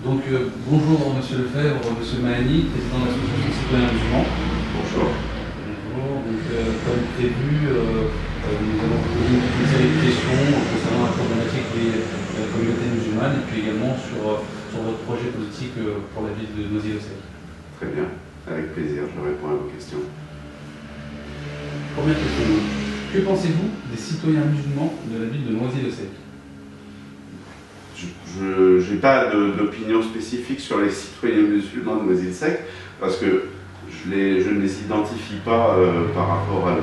Donc, bonjour Monsieur Lefebvre, Monsieur Mahani, président de l'association Citoyens Musulmans. Bonjour. Bonjour. Donc, comme prévu, nous allons vous poser une série de questions concernant la problématique des communautés musulmanes et puis également sur votre projet politique pour la ville de Noisy-le-Sec. Très bien, avec plaisir, je réponds à vos questions. Première question. Que pensez-vous des citoyens musulmans de la ville de Noisy-le-Sec? Je n'ai pas d'opinion spécifique sur les citoyens musulmans de Noisy-le-Sec parce que je ne les identifie pas par rapport à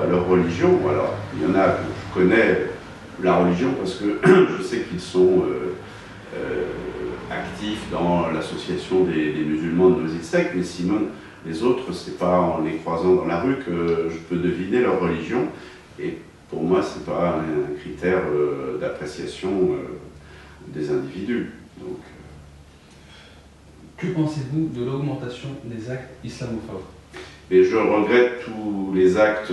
leur religion. Alors, il y en a que je connais la religion parce que je sais qu'ils sont actifs dans l'association des musulmans de Noisy-le-Sec, mais sinon, les autres, c'est pas en les croisant dans la rue que je peux deviner leur religion. Et pour moi, ce n'est pas un critère d'appréciation des individus. Donc, Que pensez-vous de l'augmentation des actes islamophobes? et je regrette tous les actes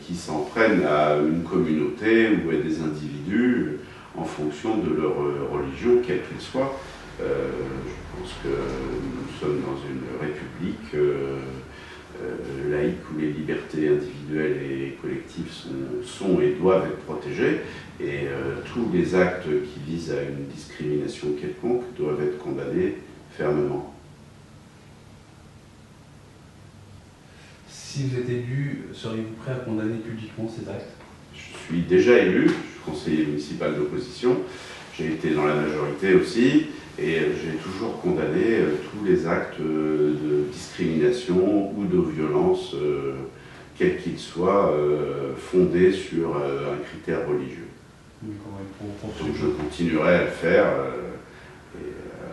qui s'en prennent à une communauté ou à des individus en fonction de leur religion, quelle qu'elle soit. Je pense que nous sommes dans une république laïque où les libertés individuelles et collectives sont et doivent être protégées, et tous les actes qui visent à une discrimination quelconque doivent être condamnés fermement. Si vous êtes élu, seriez-vous prêt à condamner publiquement ces actes? Je suis déjà élu, je suis conseiller municipal d'opposition, j'ai été dans la majorité aussi, et j'ai toujours condamné tous les actes de discrimination ou de violence, quels qu'ils soient, fondés sur un critère religieux. Donc je continuerai à le faire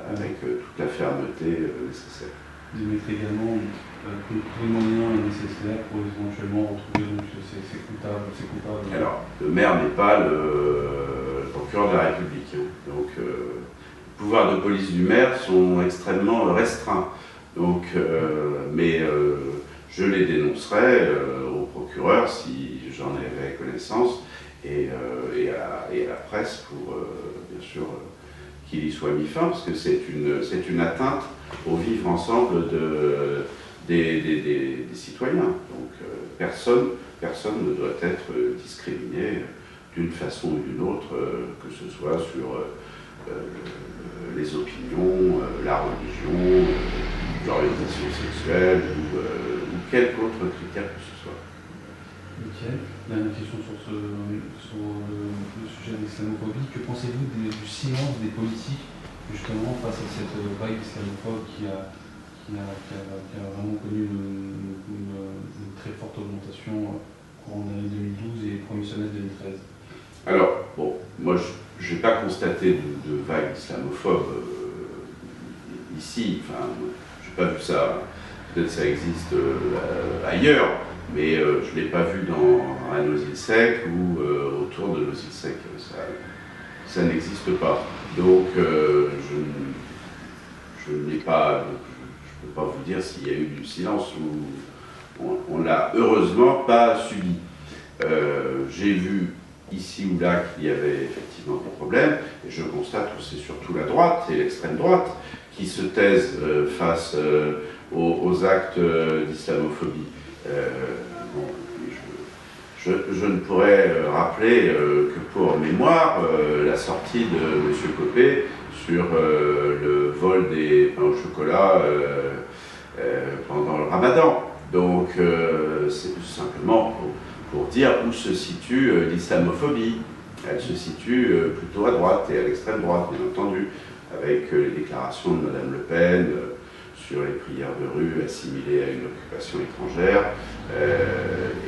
avec toute la fermeté nécessaire. Vous mettez également tous les moyens nécessaires pour éventuellement retrouver ces coupables. Alors, le maire n'est pas le procureur de la République, hein. Donc, les pouvoirs de police du maire sont extrêmement restreints. Donc, mais je les dénoncerai au procureur si j'en avais connaissance, et à la presse pour, bien sûr, qu'il y soit mis fin, parce que c'est une atteinte au vivre ensemble des citoyens. Donc personne ne doit être discriminé d'une façon ou d'une autre, que ce soit sur les opinions, la religion, l'orientation sexuelle ou quelque autre critère que ce soit. Ok. Dernière question sur le sujet de l'islamophobie. Que pensez-vous du silence des politiques justement face à cette vague islamophobe qui a vraiment connu une très forte augmentation courant de l'année 2012 et premier semestre 2013? Alors, bon, moi je n'ai pas constaté de vague islamophobe ici, enfin, je n'ai pas vu ça, peut-être ça existe ailleurs, mais je ne l'ai pas vu à Noisy-le-Sec ou autour de Noisy-le-Sec, ça n'existe pas. Donc je n'ai pas, je ne peux pas vous dire s'il y a eu du silence ou on l'a heureusement pas subi. J'ai vu ici ou là qu'il y avait effectivement des problèmes, et je constate que c'est surtout la droite et l'extrême droite qui se taisent face aux actes d'islamophobie. Je ne pourrais rappeler que pour mémoire la sortie de M. Copé sur le vol des pains au chocolat pendant le Ramadan. Donc c'est tout simplement pour dire où se situe l'islamophobie. Elle se situe plutôt à droite et à l'extrême droite, bien entendu, avec les déclarations de Mme Le Pen sur les prières de rue assimilées à une occupation étrangère,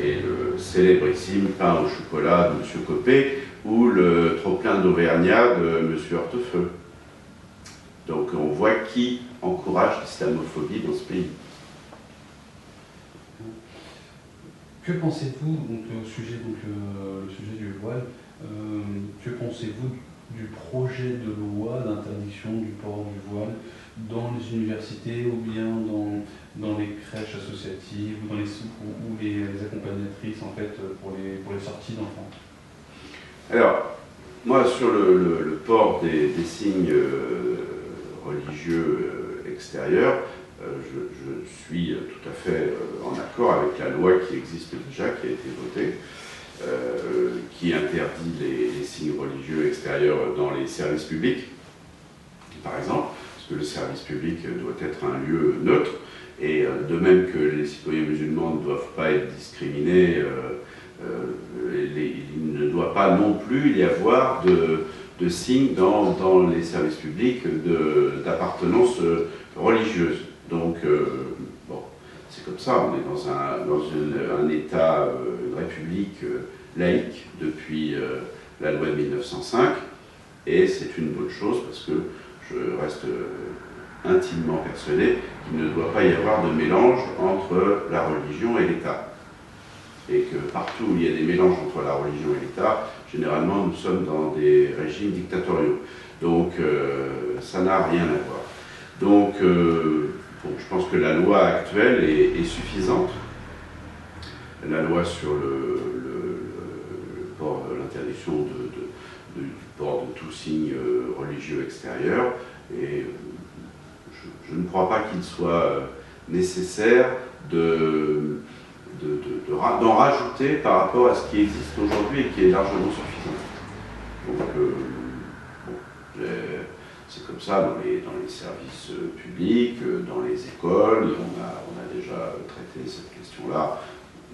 et le célébrissime pain au chocolat de M. Copé, ou le trop-plein d'Auvergnat de M. Hortefeux. Donc on voit qui encourage l'islamophobie dans ce pays. Que pensez-vous, donc, le sujet du voile, que pensez-vous du projet de loi d'interdiction du port du voile dans les universités ou bien dans les crèches associatives ou les accompagnatrices en fait pour les sorties d'enfants? Alors, moi sur le port des signes religieux extérieurs, je suis tout à fait en accord avec la loi qui existe déjà, qui a été votée, qui interdit les signes religieux extérieurs dans les services publics, par exemple, parce que le service public doit être un lieu neutre, et de même que les citoyens musulmans ne doivent pas être discriminés, il ne doit pas non plus y avoir de signes dans les services publics d'appartenance religieuse. Donc, bon, c'est comme ça, on est dans un État, une république laïque depuis la loi de 1905, et c'est une bonne chose parce que je reste intimement persuadé qu'il ne doit pas y avoir de mélange entre la religion et l'État. Et que partout où il y a des mélanges entre la religion et l'État, généralement nous sommes dans des régimes dictatoriaux. Donc ça n'a rien à voir. Donc bon, je pense que la loi actuelle est suffisante. La loi sur l'interdiction du port de tout signe religieux extérieur. Et je ne crois pas qu'il soit nécessaire d'en rajouter par rapport à ce qui existe aujourd'hui et qui est largement suffisant. Donc, bon, c'est comme ça dans les services publics, dans les écoles, on a déjà traité cette question-là,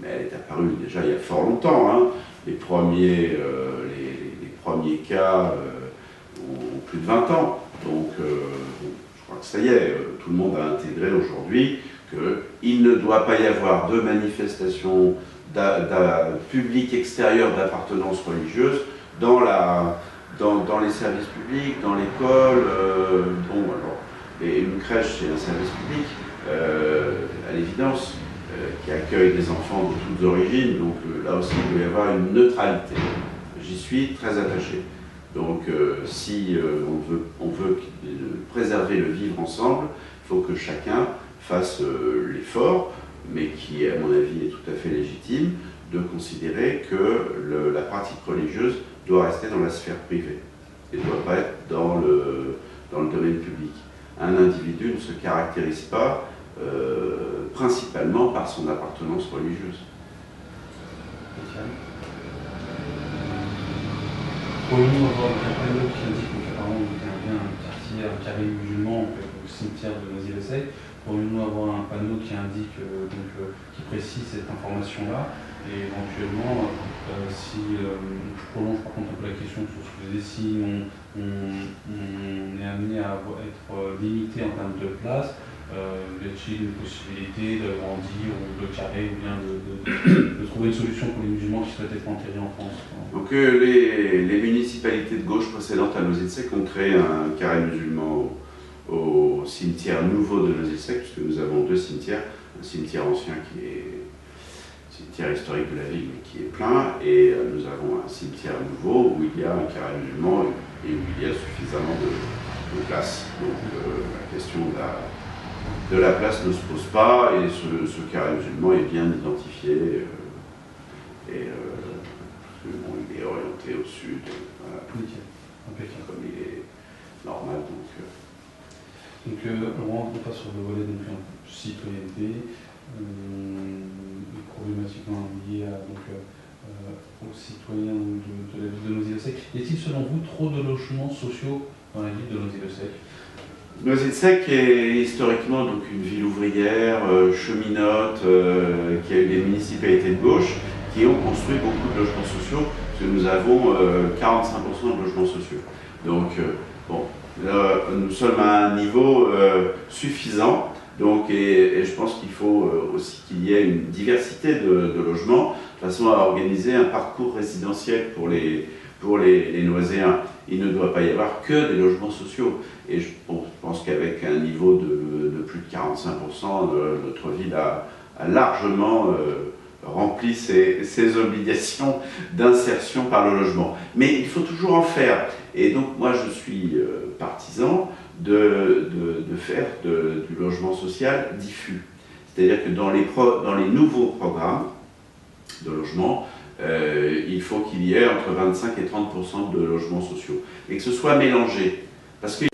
mais elle est apparue déjà il y a fort longtemps. Hein. Les premiers cas ont plus de 20 ans. Donc, je crois que ça y est, tout le monde a intégré aujourd'hui qu'il ne doit pas y avoir de manifestation publique extérieure d'appartenance religieuse dans les services publics, dans l'école. Bon, alors, une crèche, c'est un service public, à l'évidence, qui accueille des enfants de toutes origines, donc là aussi il doit y avoir une neutralité. J'y suis très attaché. Donc si on veut préserver le vivre ensemble, il faut que chacun fasse l'effort, mais qui à mon avis est tout à fait légitime, de considérer que la pratique religieuse doit rester dans la sphère privée et ne doit pas être dans le domaine public. Un individu ne se caractérise pas principalement par son appartenance religieuse. Pourrions-nous avoir un panneau qui indique qu'apparemment vous êtes bien un quartier, un carré musulman au cimetière de Noisy-le-Sec? Pourrions-nous avoir un panneau qui indique, qui précise cette information-là? Et éventuellement, si je prolonge par contre un peu la question sur ce que vous disiez, si on est amené à être limité en termes de place, y a-t-il une possibilité d'agrandir ou de carrer ou bien de trouver une solution pour les musulmans qui souhaitent être enterrés en France? Donc les municipalités de gauche précédentes à Noisy-le-Sec ont créé un carré musulman au cimetière nouveau de Noisy-le-Sec, puisque nous avons deux cimetières, un cimetière ancien qui est cimetière historique de la ville, mais qui est plein, et nous avons un cimetière nouveau où il y a un carré musulman et où il y a suffisamment de place. Donc la question de la place ne se pose pas, et ce carré musulman est bien identifié, bon, il est orienté au sud, voilà, comme il est normal. Donc on rentre pas sur le volet citoyenneté, problématiquement lié aux citoyens de la ville de Noisy-le-Sec. Y a-t-il selon vous trop de logements sociaux dans la ville de Noisy-le-Sec? Noisy-le-Sec est historiquement donc une ville ouvrière, cheminote, qui a eu des municipalités de gauche qui ont construit beaucoup de logements sociaux, parce que nous avons 45% de logements sociaux. Donc, bon, nous sommes à un niveau suffisant, donc, et je pense qu'il faut aussi qu'il y ait une diversité de logements, de façon à organiser un parcours résidentiel pour les Noiséens. Il ne doit pas y avoir que des logements sociaux. Et je pense qu'avec un niveau de plus de 45%, notre ville a largement rempli ses obligations d'insertion par le logement. Mais il faut toujours en faire. Et donc moi je suis partisan de faire du logement social diffus. C'est-à-dire que dans les nouveaux programmes de logement, il faut qu'il y ait entre 25 et 30% de logements sociaux. Et que ce soit mélangé. Parce que